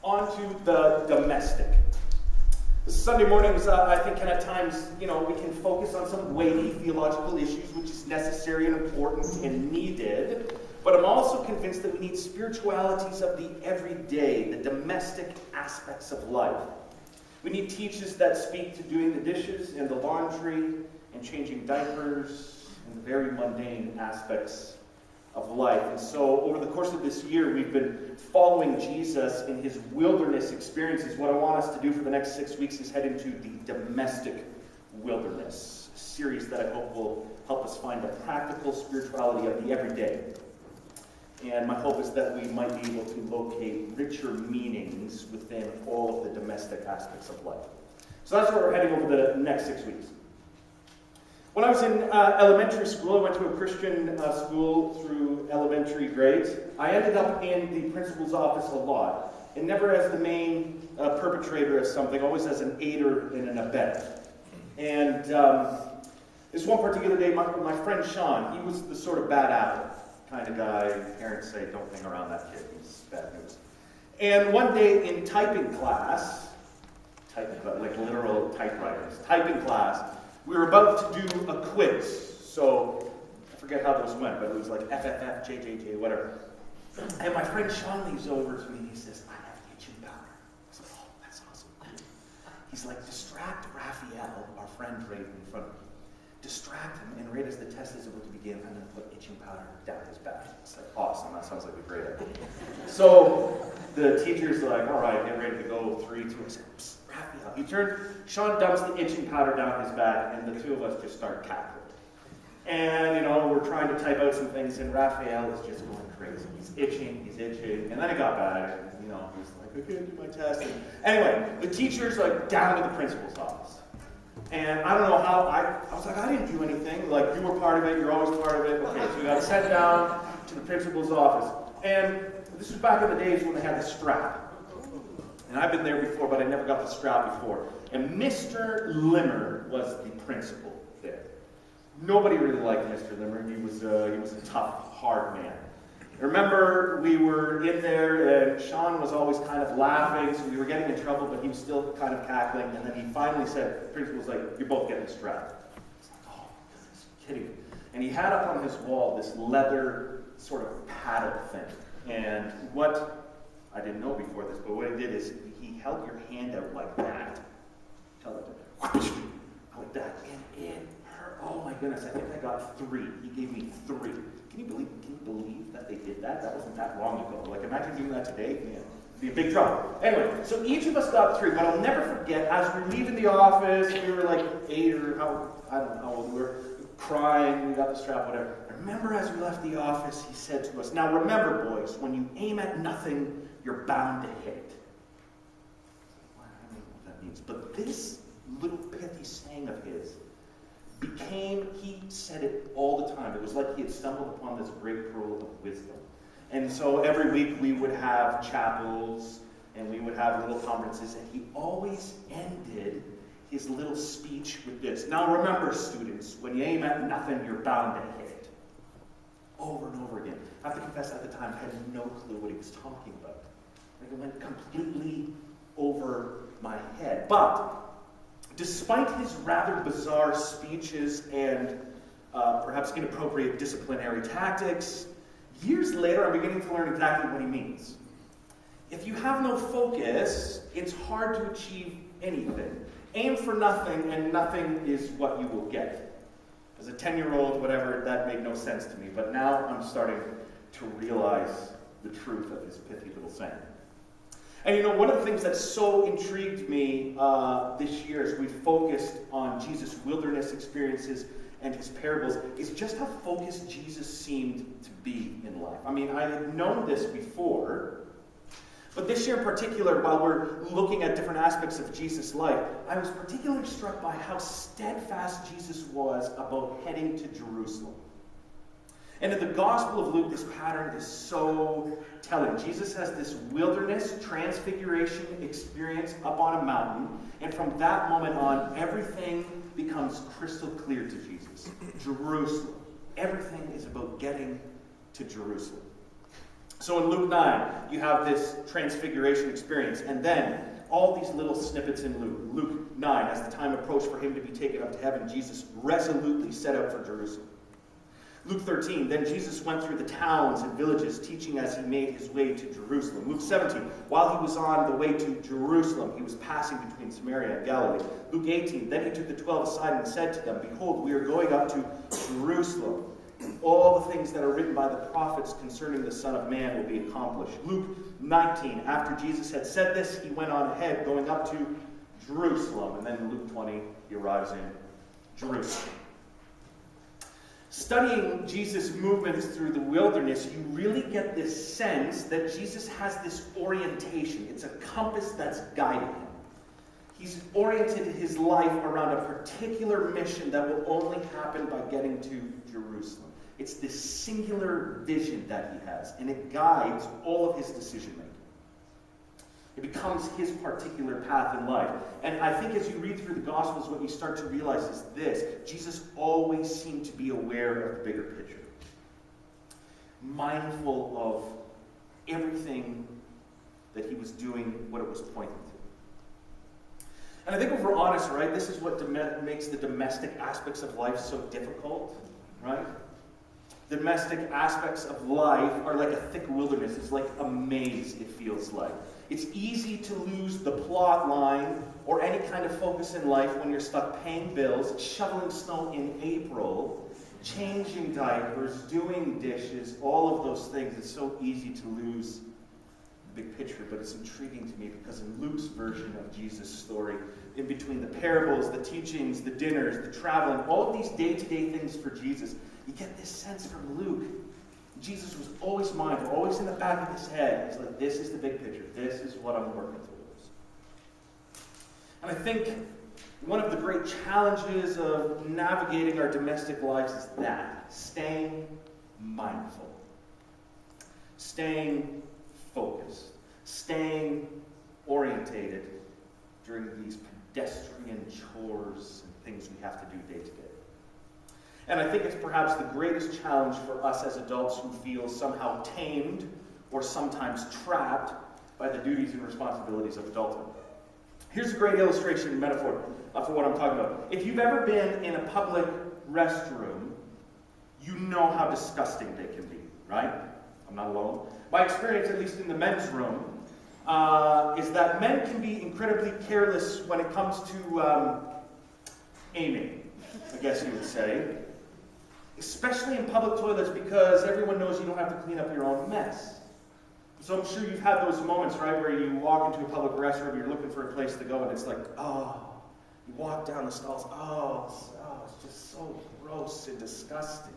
On to the domestic. Sunday mornings, I think, can at times, we can focus on some weighty theological issues, which is necessary and important and needed. But I'm also convinced that we need spiritualities of the everyday, the domestic aspects of life. We need teachers that speak to doing the dishes and the laundry and changing diapers and the very mundane aspects of life. And so over the course of this year, we've been following Jesus in his wilderness experiences. What I want us to do for the next 6 weeks is head into the domestic wilderness, a series that I hope will help us find a practical spirituality of the everyday. And my hope is that we might be able to locate richer meanings within all of the domestic aspects of life. So that's where we're heading over the next 6 weeks. When I was in elementary school, I went to a Christian school through elementary grades. I ended up in the principal's office a lot, and never as the main perpetrator of something, always as an aider and an abettor. And this one particular day, my friend Sean, he was the sort of bad apple kind of guy. Parents say, don't hang around that kid, he's bad news. And one day in typing class, like literal typewriters, typing class, we were about to do a quiz. So, I forget how those went, but it was like FFF, JJJ, whatever. And my friend Sean leaves over to me and he says, I have itching powder. I was like, oh, that's awesome. He's like, distract Raphael, our friend right in front of me. Distract him, and right as the test is about to begin, I'm going to put itching powder down his back. It's like, awesome, that sounds like a great idea. So, the teacher's like, all right, get ready to go, 3, 2, I said, psst, Raphael. He turned, Sean dumps the itching powder down his back, and the two of us just start cackling. And, we're trying to type out some things, and Raphael is just going crazy. He's itching, and then he got back, and, he's like, I can't do my test. And anyway, the teacher's like down to the principal's office. And I don't know how, I was like, I didn't do anything. Like, you were part of it, you're always part of it. Okay, so we got sent down to the principal's office. And this was back in the days when they had the strap. And I've been there before, but I never got the strap before. And Mr. Limmer was the principal there. Nobody really liked Mr. Limmer. He was a tough, hard man. I remember we were in there, and Sean was always kind of laughing, so we were getting in trouble, but he was still kind of cackling. And then he finally said, the principal was like, you're both getting strapped. I was like, oh, goodness, kidding me. And he had up on his wall this leather sort of paddle thing. And what, I didn't know before this, but what he did is he held your hand out like that. Tell it to me. Like that. And it hurt. Oh my goodness, I think I got 3. He gave me 3. Can you believe that they did that? That wasn't that long ago. Like, imagine doing that today. Man, it'd be a big trouble. Anyway, so each of us got 3, but I'll never forget, as we were leaving the office, we were like 8 or I don't know how old we were, crying, we got the strap, whatever. I remember as we left the office, he said to us, now remember, boys, when you aim at nothing, you're bound to hit. I don't know what that means. But this little pithy saying of his he said it all the time. It was like he had stumbled upon this great pearl of wisdom. And so every week we would have chapels and we would have little conferences, and he always ended his little speech with this. Now remember, students, when you aim at nothing, you're bound to hit. Over and over again. I have to confess, at the time, I had no clue what he was talking about. Like, it went completely over my head. But despite his rather bizarre speeches and perhaps inappropriate disciplinary tactics, years later I'm beginning to learn exactly what he means. If you have no focus, it's hard to achieve anything. Aim for nothing, and nothing is what you will get. As a 10-year-old, whatever, that made no sense to me, but now I'm starting to realize the truth of his pithy little saying. And one of the things that so intrigued me this year as we focused on Jesus' wilderness experiences and his parables is just how focused Jesus seemed to be in life. I mean, I had known this before, but this year in particular, while we're looking at different aspects of Jesus' life, I was particularly struck by how steadfast Jesus was about heading to Jerusalem. And in the Gospel of Luke, this pattern is so telling. Jesus has this wilderness transfiguration experience up on a mountain, and from that moment on, everything becomes crystal clear to Jesus. Jerusalem. Everything is about getting to Jerusalem. So in Luke 9, you have this transfiguration experience, and then all these little snippets in Luke. Luke 9, as the time approached for him to be taken up to heaven, Jesus resolutely set out for Jerusalem. Luke 13, then Jesus went through the towns and villages, teaching as he made his way to Jerusalem. Luke 17, while he was on the way to Jerusalem, he was passing between Samaria and Galilee. Luke 18, then he took the 12 aside and said to them, behold, we are going up to Jerusalem. All the things that are written by the prophets concerning the Son of Man will be accomplished. Luke 19, after Jesus had said this, he went on ahead, going up to Jerusalem. And then in Luke 20, he arrives in Jerusalem. Studying Jesus' movements through the wilderness, you really get this sense that Jesus has this orientation. It's a compass that's guiding him. He's oriented his life around a particular mission that will only happen by getting to Jerusalem. It's this singular vision that he has, and it guides all of his decision-making. It becomes his particular path in life. And I think as you read through the Gospels, what you start to realize is this: Jesus always seemed to be aware of the bigger picture, mindful of everything that he was doing, what it was pointing to. And I think if we're honest, right, this is what makes the domestic aspects of life so difficult, right? Domestic aspects of life are like a thick wilderness. It's like a maze, it feels like. It's easy to lose the plot line or any kind of focus in life when you're stuck paying bills, shoveling snow in April, changing diapers, doing dishes, all of those things. It's so easy to lose the big picture, but it's intriguing to me because in Luke's version of Jesus' story, in between the parables, the teachings, the dinners, the traveling, all of these day-to-day things for Jesus, you get this sense from Luke. Jesus was always mindful, always in the back of his head. He's like, this is the big picture. This is what I'm working towards. And I think one of the great challenges of navigating our domestic lives is that, staying mindful, staying focused, staying orientated during these pedestrian chores and things we have to do day to day. And I think it's perhaps the greatest challenge for us as adults who feel somehow tamed or sometimes trapped by the duties and responsibilities of adulthood. Here's a great illustration and metaphor for what I'm talking about. If you've ever been in a public restroom, you know how disgusting they can be, right? I'm not alone. My experience, at least in the men's room, is that men can be incredibly careless when it comes to aiming, I guess you would say. Especially in public toilets, because everyone knows you don't have to clean up your own mess. So I'm sure you've had those moments, right, where you walk into a public restroom, you're looking for a place to go, and it's like, you walk down the stalls, it's just so gross and disgusting.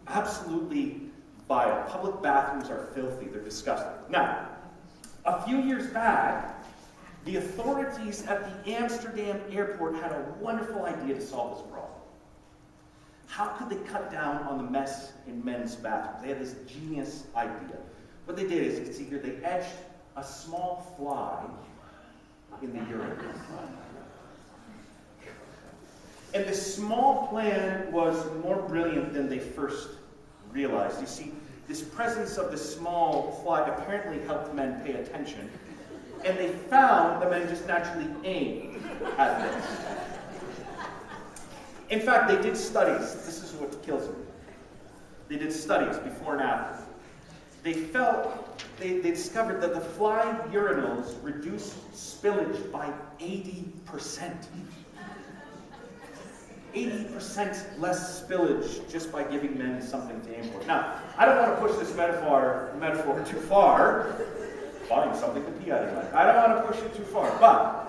Absolutely vile. Public bathrooms are filthy, they're disgusting. Now, a few years back, the authorities at the Amsterdam airport had a wonderful idea to solve this problem. How could they cut down on the mess in men's bathrooms? They had this genius idea. What they did is, you can see here, they etched a small fly in the urinal. And this small plan was more brilliant than they first realized. You see, this presence of the small fly apparently helped men pay attention. And they found that men just naturally aim at this. In fact, they did studies. This is what kills them. They did studies before and after. They discovered that the fly urinals reduced spillage by 80%. 80% less spillage just by giving men something to aim for. Now, I don't want to push this metaphor too far. Find something to pee at in life. I don't want to push it too far, but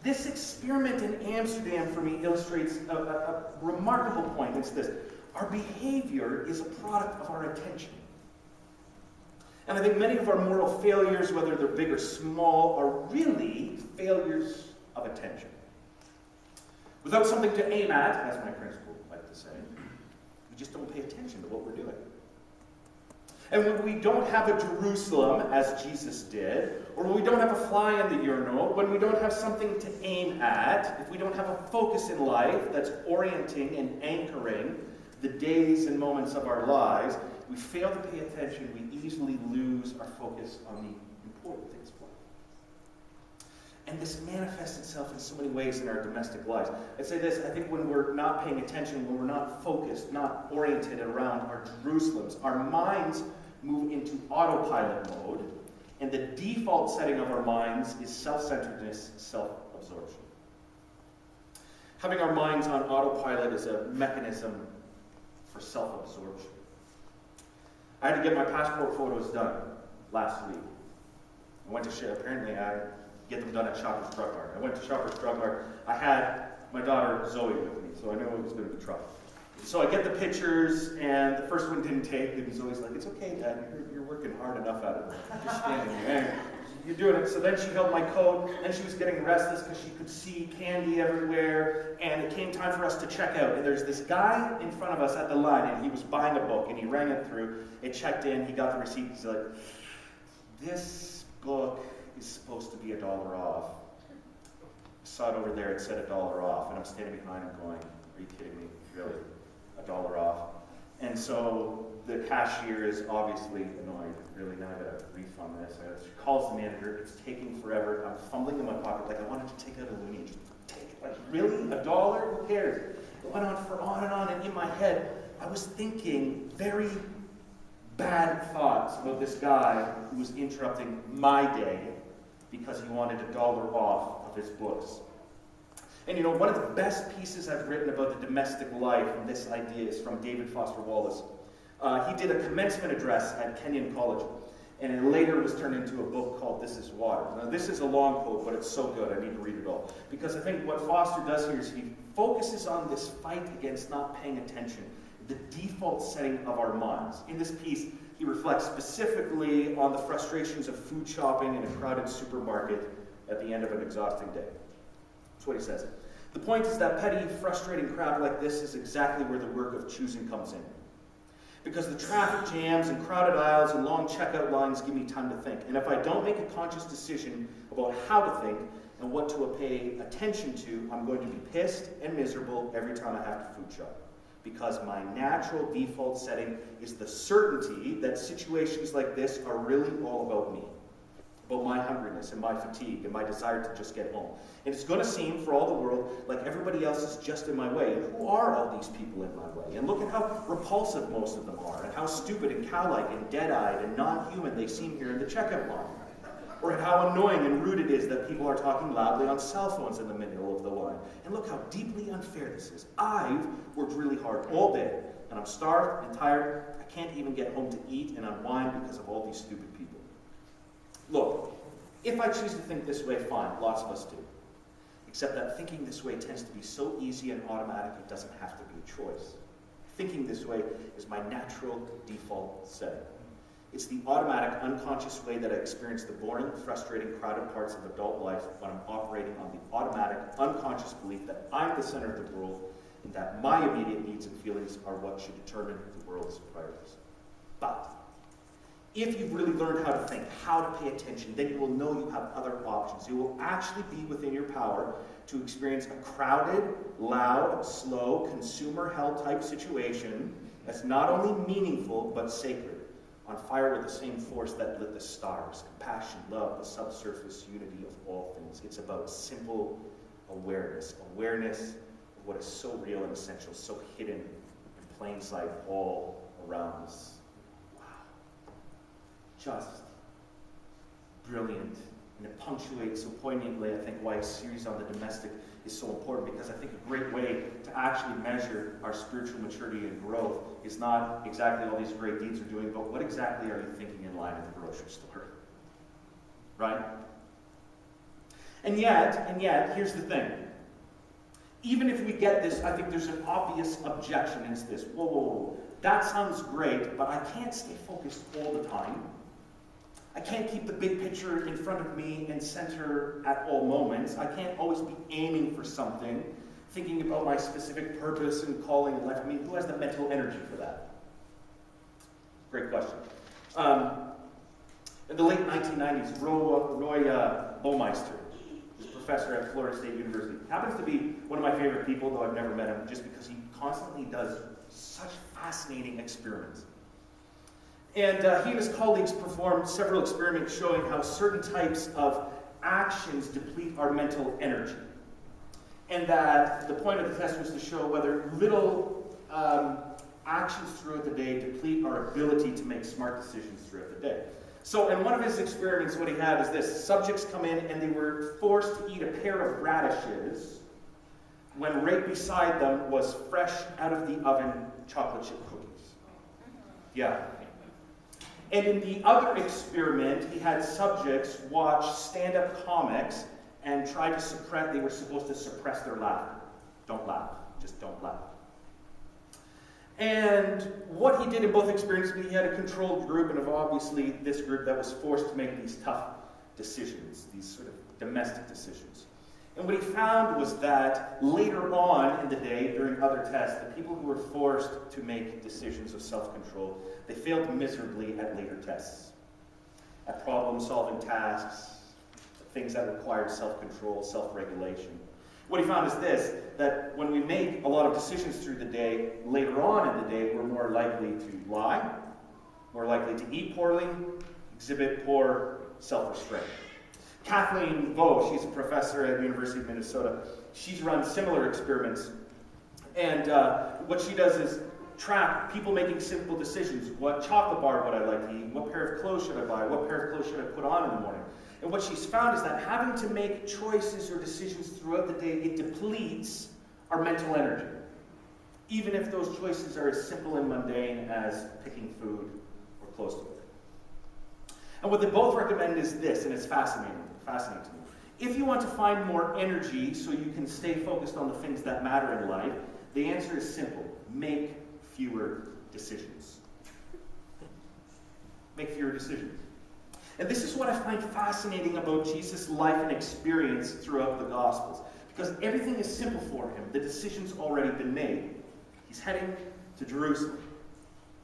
this experiment in Amsterdam for me illustrates a remarkable point. It's this: our behavior is a product of our attention. And I think many of our moral failures, whether they're big or small, are really failures of attention. Without something to aim at, as my principal would like to say, we just don't pay attention to what we're doing. And when we don't have a Jerusalem, as Jesus did, or when we don't have a fly in the urinal, when we don't have something to aim at, if we don't have a focus in life that's orienting and anchoring, the days and moments of our lives, we fail to pay attention, we easily lose our focus on the important things of life. And this manifests itself in so many ways in our domestic lives. I'd say this, I think when we're not paying attention, when we're not focused, not oriented around our Jerusalems, our minds move into autopilot mode, and the default setting of our minds is self-centeredness, self-absorption. Having our minds on autopilot is a mechanism for self-absorption. I had to get my passport photos done last week. I went to apparently I get them done at Shoppers Drug Mart. I went to Shoppers Drug Mart. I had my daughter Zoe with me, so I knew it was going to be trouble. So I get the pictures, and the first one didn't take, and Zoe's like, "It's okay, Dad, you're working hard enough at it. You're standing there. You're doing it." So then she held my coat, and she was getting restless because she could see candy everywhere, and it came time for us to check out. And there's this guy in front of us at the line, and he was buying a book, and he rang it through. It checked in, he got the receipt, he's like, "This book is supposed to be $1 off." I saw it over there, it said $1 off, and I'm standing behind him going, "Are you kidding me? Really? $1 off?" And so the cashier is obviously annoyed. Really, now I gotta refund this. She calls the manager, it's taking forever. I'm fumbling in my pocket like I wanted to take out a loonie. Just take it. Like, really? $1? Who cares? It went on and on, and in my head, I was thinking very bad thoughts about this guy who was interrupting my day because he wanted $1 off of his books. And you know, one of the best pieces I've written about the domestic life, and this idea is from David Foster Wallace. He did a commencement address at Kenyon College, and it later was turned into a book called This Is Water. Now, this is a long quote, but it's so good, I need to read it all. Because I think what Foster does here is he focuses on this fight against not paying attention, the default setting of our minds. In this piece, he reflects specifically on the frustrations of food shopping in a crowded supermarket at the end of an exhausting day. That's what he says. The point is that petty, frustrating crowd like this is exactly where the work of choosing comes in. Because the traffic jams and crowded aisles and long checkout lines give me time to think. And if I don't make a conscious decision about how to think and what to pay attention to, I'm going to be pissed and miserable every time I have to food shop. Because my natural default setting is the certainty that situations like this are really all about me. About my hungriness and my fatigue and my desire to just get home. And it's going to seem for all the world like everybody else is just in my way. And who are all these people in my way? And look at how repulsive most of them are, and how stupid and cow-like and dead-eyed and non-human they seem here in the checkout line. Or at how annoying and rude it is that people are talking loudly on cell phones in the middle of the line. And look how deeply unfair this is. I've worked really hard all day, and I'm starved and tired. I can't even get home to eat and unwind because of all these stupid people. Look, if I choose to think this way, fine, lots of us do. Except that thinking this way tends to be so easy and automatic it doesn't have to be a choice. Thinking this way is my natural default setting. It's the automatic, unconscious way that I experience the boring, frustrating, crowded parts of adult life when I'm operating on the automatic, unconscious belief that I'm the center of the world and that my immediate needs and feelings are what should determine the world's priorities. But if you've really learned how to think, how to pay attention, then you will know you have other options. It will actually be within your power to experience a crowded, loud, slow, consumer-held type situation that's not only meaningful, but sacred, on fire with the same force that lit the stars, compassion, love, the subsurface unity of all things. It's about simple awareness of what is so real and essential, so hidden in plain sight all around us. Just brilliant. And it punctuates so poignantly, I think, why a series on the domestic is so important, because I think a great way to actually measure our spiritual maturity and growth is not exactly all these great deeds we're doing, but what exactly are you thinking in line at the grocery store? Right? And yet, here's the thing. Even if we get this, I think there's an obvious objection, and it's this. Whoa, that sounds great, but I can't stay focused all the time. I can't keep the big picture in front of me and center at all moments. I can't always be aiming for something, thinking about my specific purpose and calling in life. I mean, who has the mental energy for that? Great question. In the late 1990s, Roy Baumeister, who's a professor at Florida State University, happens to be one of my favorite people, though I've never met him, just because he constantly does such fascinating experiments. And he and his colleagues performed several experiments showing how certain types of actions deplete our mental energy. And that the point of the test was to show whether little actions throughout the day deplete our ability to make smart decisions throughout the day. So in one of his experiments, what he had is this. Subjects come in and they were forced to eat a pair of radishes when right beside them was fresh out of the oven chocolate chip cookies. Yeah. And in the other experiment, he had subjects watch stand-up comics and try to suppress, they were supposed to suppress their laughter. Don't laugh. Just don't laugh. And what he did in both experiments, he had a controlled group, and obviously this group that was forced to make these tough decisions, these sort of domestic decisions. And what he found was that later on in the day, during other tests, the people who were forced to make decisions of self-control, they failed miserably at later tests, at problem-solving tasks, things that required self-control, self-regulation. What he found is this, that when we make a lot of decisions through the day, later on in the day, we're more likely to lie, more likely to eat poorly, exhibit poor self-restraint. Kathleen Vo, she's a professor at the University of Minnesota. She's run similar experiments. And what she does is track people making simple decisions. What chocolate bar would I like to eat? What pair of clothes should I buy? What pair of clothes should I put on in the morning? And what she's found is that having to make choices or decisions throughout the day, it depletes our mental energy. Even if those choices are as simple and mundane as picking food or clothes to wear. And what they both recommend is this, and it's fascinating to me. If you want to find more energy so you can stay focused on the things that matter in life, the answer is simple. Make fewer decisions. Make fewer decisions. And this is what I find fascinating about Jesus' life and experience throughout the Gospels. Because everything is simple for him. The decision's already been made. He's heading to Jerusalem.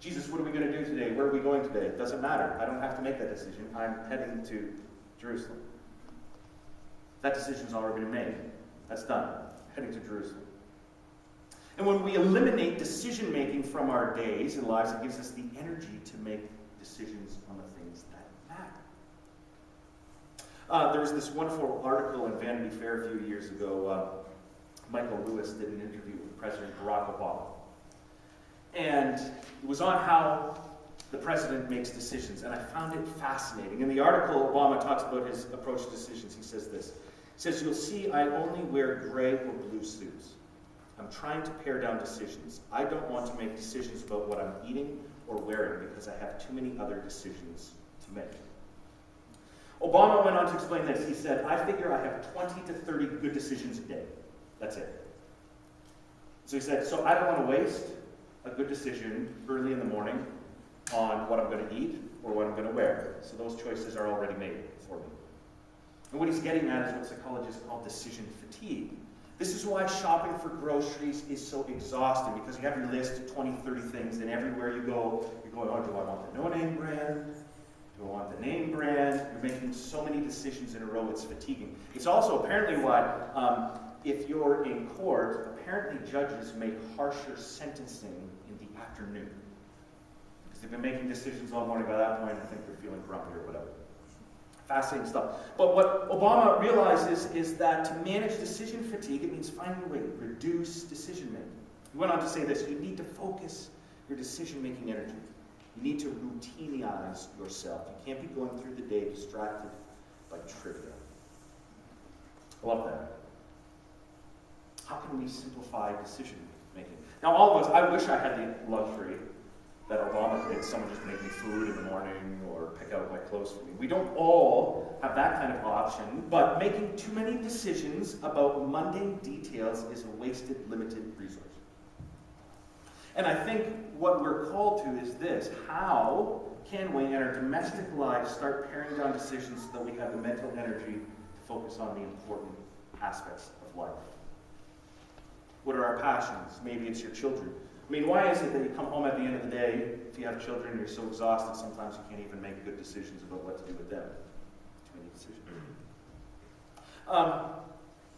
Jesus, what are we going to do today? Where are we going today? It doesn't matter. I don't have to make that decision. I'm heading to Jerusalem. That decision's already been made. That's done. Heading to Jerusalem. And when we eliminate decision-making from our days and lives, it gives us the energy to make decisions on the things that matter. There was this wonderful article in Vanity Fair a few years ago. Michael Lewis did an interview with President Barack Obama. And it was on how the president makes decisions, and I found it fascinating. In the article, Obama talks about his approach to decisions. He says this. He says, "You'll see I only wear gray or blue suits. I'm trying to pare down decisions. I don't want to make decisions about what I'm eating or wearing because I have too many other decisions to make." Obama went on to explain this. He said, "I figure I have 20 to 30 good decisions a day. That's it." So he said, so I don't want to waste a good decision early in the morning on what I'm going to eat or what I'm going to wear. So those choices are already made for me. And what he's getting at is what psychologists call decision fatigue. This is why shopping for groceries is so exhausting, because you have your list of 20, 30 things, and everywhere you go, you're going, oh, do I want the no-name brand? Do I want the name brand? You're making so many decisions in a row, it's fatiguing. It's also apparently why, if you're in court, apparently judges make harsher sentencing in the afternoon. Because they've been making decisions all morning. By that point, I think they're feeling grumpy or whatever. Fascinating stuff. But what Obama realizes is that to manage decision fatigue, it means finding a way to reduce decision making. He went on to say this: you need to focus your decision-making energy. You need to routinize yourself. You can't be going through the day distracted by trivia. I love that. How can we simplify decision making? Now, all of us, I wish I had the luxury that Obama did. Someone just make me food in the morning or pick out my clothes for me. We don't all have that kind of option, but making too many decisions about mundane details is a wasted, limited resource. And I think what we're called to is this: how can we, in our domestic lives, start paring down decisions so that we have the mental energy to focus on the important aspects of life? What are our passions? Maybe it's your children. I mean, why is it that you come home at the end of the day, if you have children, and you're so exhausted, sometimes you can't even make good decisions about what to do with them? Too many decisions.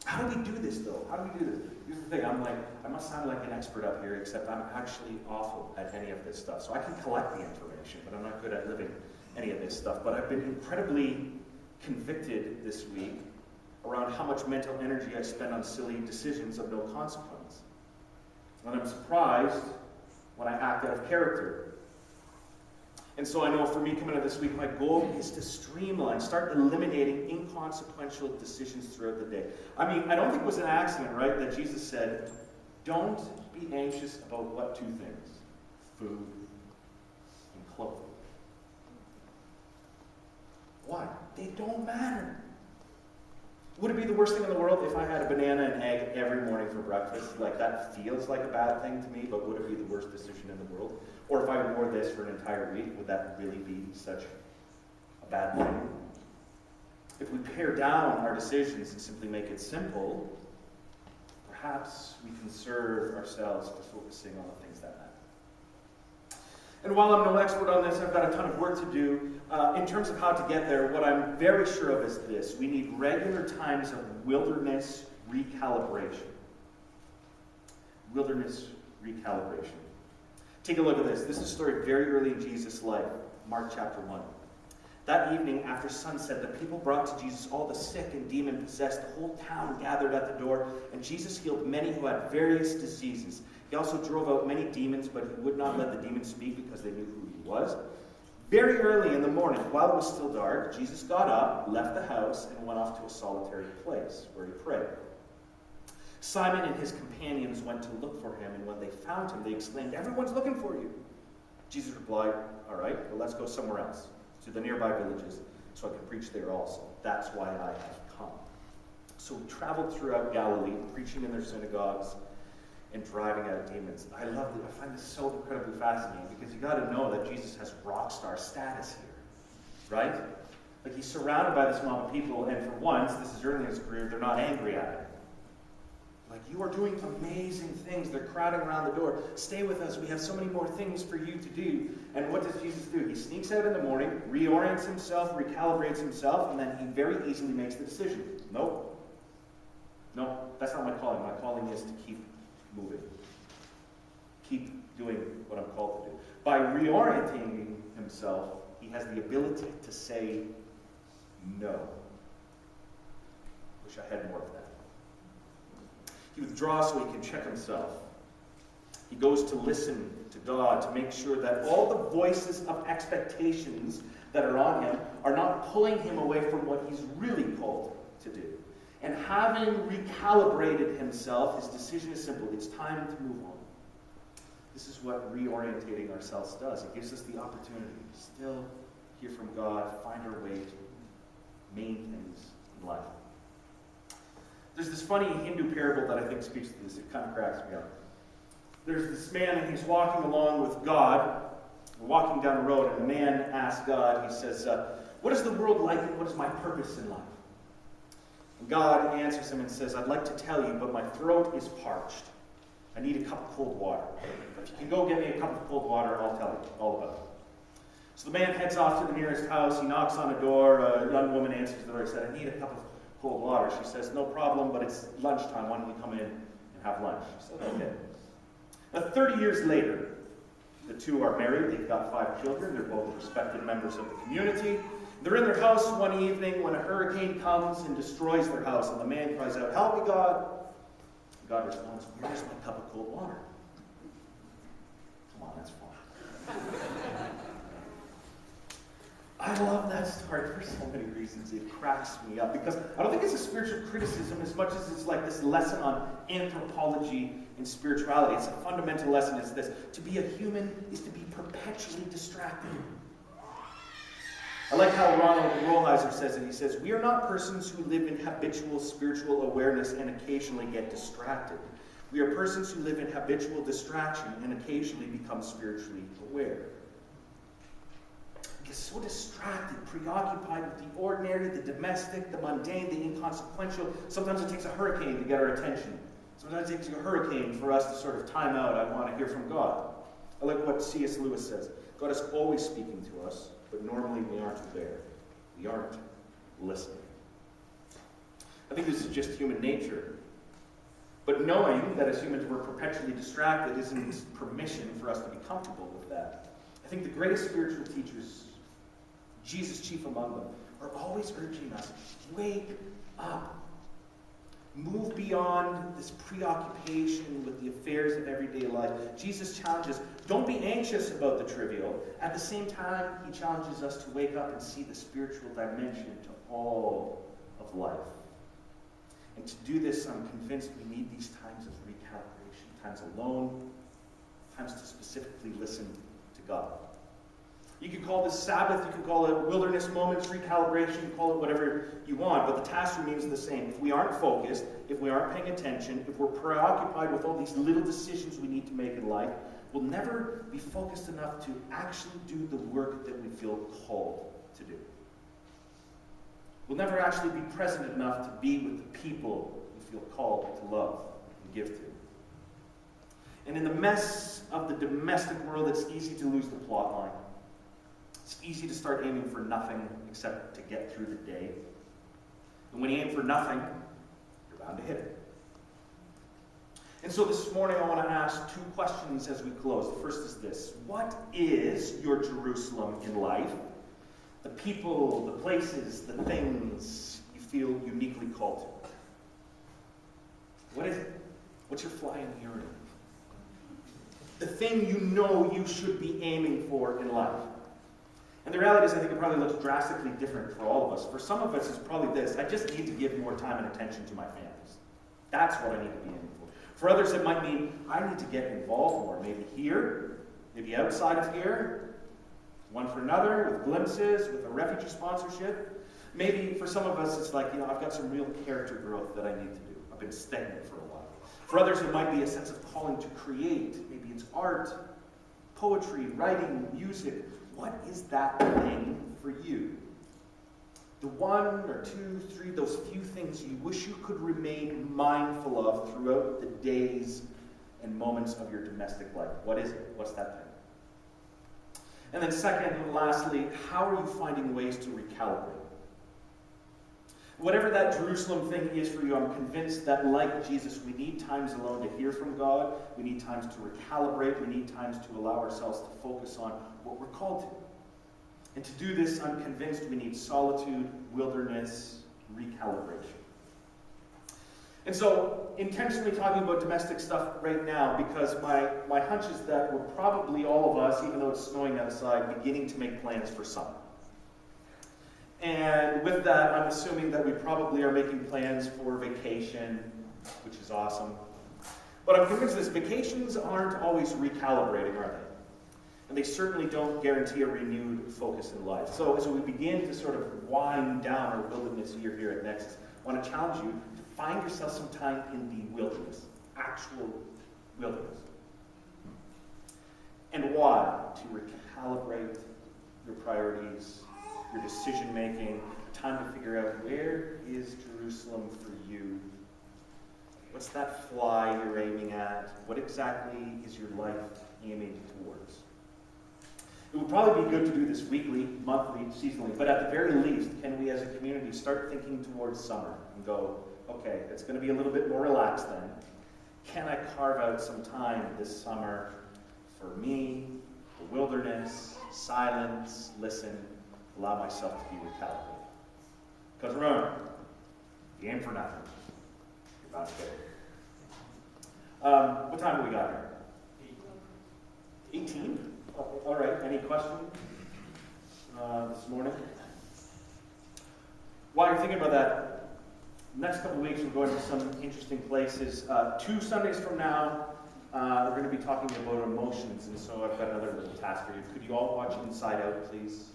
How do we do this, though? How do we do this? Here's the thing. I must sound like an expert up here, except I'm actually awful at any of this stuff. So I can collect the information, but I'm not good at living any of this stuff. But I've been incredibly convicted this week around how much mental energy I spend on silly decisions of no consequence. And I'm surprised when I act out of character. And so I know for me coming out this week, my goal is to streamline, start eliminating inconsequential decisions throughout the day. I mean, I don't think it was an accident, right, that Jesus said, don't be anxious about what two things? Food and clothing. Why? They don't matter. Would it be the worst thing in the world if I had a banana and egg every morning for breakfast? Like, that feels like a bad thing to me, but would it be the worst decision in the world? Or if I wore this for an entire week, would that really be such a bad thing? If we pare down our decisions and simply make it simple, perhaps we can serve ourselves by focusing on the things that matter. And while I'm no expert on this, I've got a ton of work to do. In terms of how to get there, what I'm very sure of is this. We need regular times of wilderness recalibration. Wilderness recalibration. Take a look at this. This is a story very early in Jesus' life, Mark chapter 1. That evening, after sunset, the people brought to Jesus all the sick and demon-possessed. The whole town gathered at the door, and Jesus healed many who had various diseases. He also drove out many demons, but he would not let the demons speak because they knew who he was. Very early in the morning, while it was still dark, Jesus got up, left the house, and went off to a solitary place where he prayed. Simon and his companions went to look for him, and when they found him, they exclaimed, "Everyone's looking for you." Jesus replied, "All right, well, let's go somewhere else, to the nearby villages, so I can preach there also. That's why I have come." So he traveled throughout Galilee, preaching in their synagogues and driving out demons. I love it. I find this so incredibly fascinating because you got to know that Jesus has rock star status here, right? Like, he's surrounded by this mob of people, and for once, this is early in his career, they're not angry at him. Like, you are doing amazing things. They're crowding around the door. Stay with us. We have so many more things for you to do. And what does Jesus do? He sneaks out in the morning, reorients himself, recalibrates himself, and then he very easily makes the decision. Nope. No, that's not my calling. My calling is to keep moving. Keep doing what I'm called to do. By reorienting himself, he has the ability to say no. Wish I had more of that. He withdraws so he can check himself. He goes to listen to God to make sure that all the voices of expectations that are on him are not pulling him away from what he's really called to do. And having recalibrated himself, his decision is simple. It's time to move on. This is what reorientating ourselves does. It gives us the opportunity to still hear from God, find our way to main things in life. There's this funny Hindu parable that I think speaks to this. It kind of cracks me up. There's this man, and he's walking along with God, walking down the road, and the man asks God, he says, "What is the world like, and what is my purpose in life?" And God answers him and says, "I'd like to tell you, but my throat is parched. I need a cup of cold water. If you can go get me a cup of cold water, I'll tell you all about it." So the man heads off to the nearest house. He knocks on a door. A young woman answers the door and said, "I need a cup of cold water." She says, "No problem, but it's lunchtime. Why don't you come in and have lunch?" She said, "Okay." Now, 30 years later, the two are married. They've got 5 children. They're both respected members of the community. They're in their house one evening when a hurricane comes and destroys their house, and the man cries out, "Help me, God." God responds, "Where's my cup of cold water?" Come on, that's fun. I love that story for so many reasons. It cracks me up because I don't think it's a spiritual criticism as much as it's like this lesson on anthropology and spirituality. It's a fundamental lesson. It's this: to be a human is to be perpetually distracted. I like how Ronald Rolheiser says it. He says, "We are not persons who live in habitual spiritual awareness and occasionally get distracted. We are persons who live in habitual distraction and occasionally become spiritually aware." We get so distracted, preoccupied with the ordinary, the domestic, the mundane, the inconsequential. Sometimes it takes a hurricane to get our attention. Sometimes it takes a hurricane for us to sort of time out. I want to hear from God. I like what C.S. Lewis says. God is always speaking to us, but normally we aren't there. We aren't listening. I think this is just human nature. But knowing that as humans we're perpetually distracted isn't permission for us to be comfortable with that. I think the greatest spiritual teachers, Jesus chief among them, are always urging us, wake up. Move beyond this preoccupation with the affairs of everyday life. Jesus challenges, don't be anxious about the trivial. At the same time, he challenges us to wake up and see the spiritual dimension to all of life. And to do this, I'm convinced we need these times of recalibration, times alone, times to specifically listen to God. You could call this Sabbath, you could call it wilderness moments, recalibration, you can call it whatever you want, but the task remains the same. If we aren't focused, if we aren't paying attention, if we're preoccupied with all these little decisions we need to make in life, we'll never be focused enough to actually do the work that we feel called to do. We'll never actually be present enough to be with the people we feel called to love and give to. And in the mess of the domestic world, it's easy to lose the plot line. It's easy to start aiming for nothing except to get through the day. And when you aim for nothing, you're bound to hit it. And so this morning I want to ask two questions as we close. The first is this: what is your Jerusalem in life? The people, the places, the things you feel uniquely called to. What is it? What's your fly in the urinal? The thing you know you should be aiming for in life. And the reality is, I think it probably looks drastically different for all of us. For some of us, it's probably this: I just need to give more time and attention to my families. That's what I need to be aiming for. For others, it might mean I need to get involved more. Maybe here, maybe outside of here, one for another, with glimpses, with a refugee sponsorship. Maybe for some of us, it's like, I've got some real character growth that I need to do. I've been stagnant for a while. For others, it might be a sense of calling to create. Maybe it's art, poetry, writing, music. What is that thing for you? The one or two, three, those few things you wish you could remain mindful of throughout the days and moments of your domestic life. What is it? What's that thing? And then second and lastly, how are you finding ways to recalibrate? Whatever that Jerusalem thing is for you, I'm convinced that, like Jesus, we need times alone to hear from God. We need times to recalibrate. We need times to allow ourselves to focus on what we're called to. And to do this, I'm convinced we need solitude, wilderness, recalibration. And so, intentionally talking about domestic stuff right now, because my hunch is that we're probably all of us, even though it's snowing outside, beginning to make plans for summer. And with that, I'm assuming that we probably are making plans for vacation, which is awesome. But I'm convinced this: vacations aren't always recalibrating, are they? And they certainly don't guarantee a renewed focus in life. So as we begin to sort of wind down our wilderness year here at Nexus, I want to challenge you to find yourself some time in the wilderness, actual wilderness. And why? To recalibrate your priorities, your decision-making, time to figure out, where is Jerusalem for you? What's that fly you're aiming at? What exactly is your life aiming towards? It would probably be good to do this weekly, monthly, seasonally, but at the very least, can we as a community start thinking towards summer and go, okay, it's going to be a little bit more relaxed then. Can I carve out some time this summer for me, the wilderness, silence, listen, allow myself to be recalibrated? Because remember, you aim for nothing. You're about to get it. What time have we got here? 18? All right, any questions this morning? While you're thinking about that, next couple of weeks we're going to some interesting places. 2 Sundays from now, we're going to be talking about emotions, and so I've got another little task for you. Could you all watch Inside Out, please?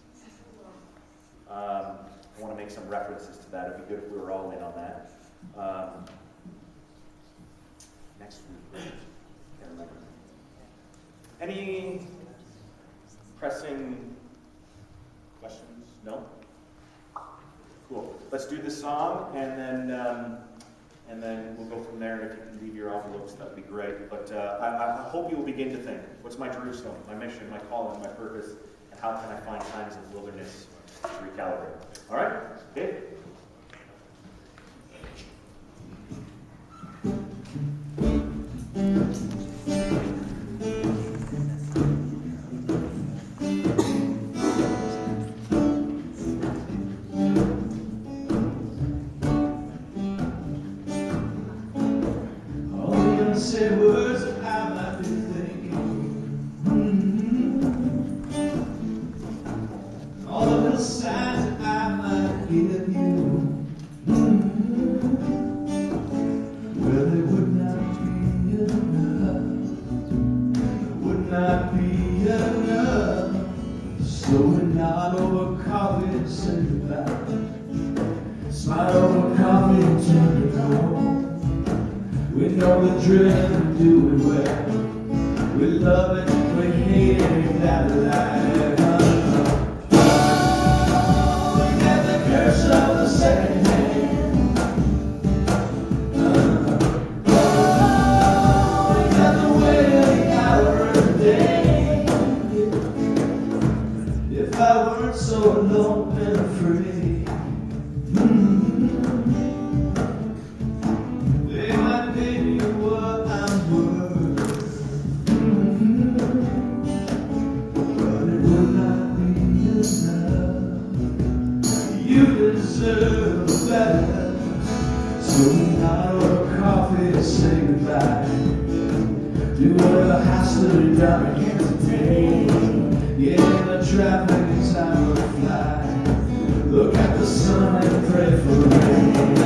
I want to make some references to that. It'd be good if we were all in on that. Next week. Can't remember. Any pressing questions? No? Cool. Let's do this song, and then we'll go from there. And if you can leave your envelopes, that would be great. But I hope you will begin to think, what's my Jerusalem, my mission, my calling, my purpose, and how can I find times of wilderness to recalibrate? All right? Okay? coffee, say goodbye. Smile over coffee and turn it home. We know the drill, we do it well. We love it, we hate it, that life. We got the curse of the second hand. We got the way of the hour of the day. If I weren't so alone and afraid, they might pay me what I'm worth, but it would not be enough. You deserve better, so we order coffee, say goodbye. Do whatever has to be done again today. Get in the traffic and time will fly. Look at the sun and pray for rain.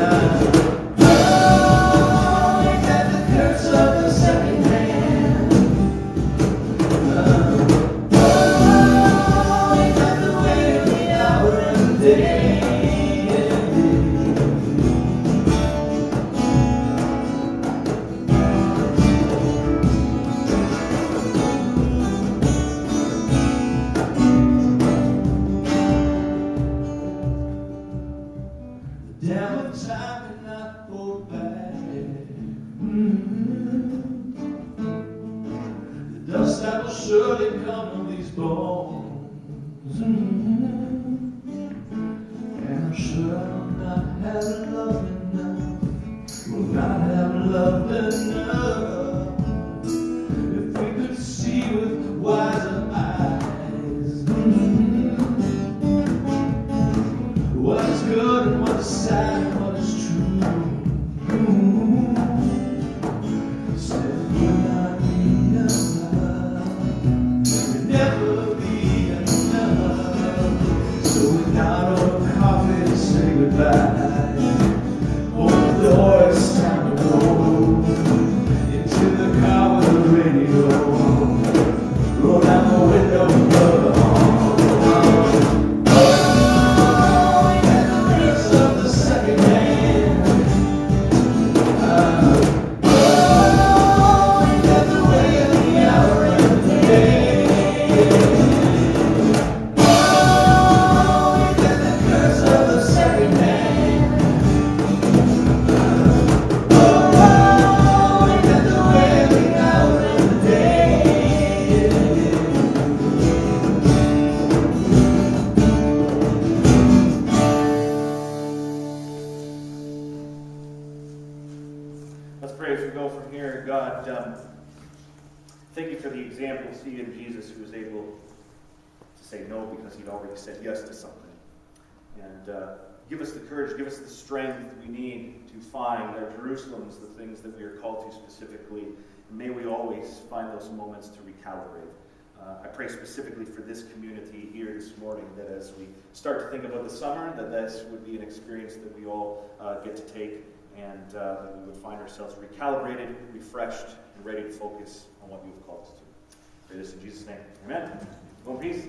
Oh, we got the curse of the second hand. Oh, we got the way of the hour and day. Damn it, time cannot go back. The dust that will surely come on these bones. And I'm sure I'll not have love enough. Will not have love enough. If we could see with wiser eyes. What is good and what is sad and what is true. Still will not be enough. Will never be enough. So without a coffee to say goodbye, open the door, it's time to go into the car with the radio. Roll down the window and blow the horn. Let's pray as we go from here. God, thank you for the example we see in Jesus, who was able to say no because he'd already said yes to something. And give us the courage, give us the strength we need to find our Jerusalems, the things that we are called to specifically. And may we always find those moments to recalibrate. I pray specifically for this community here this morning, that as we start to think about the summer, that this would be an experience that we all get to take, and that we would find ourselves recalibrated, refreshed, and ready to focus on what you have called us to. I pray this in Jesus' name. Amen. Go in peace.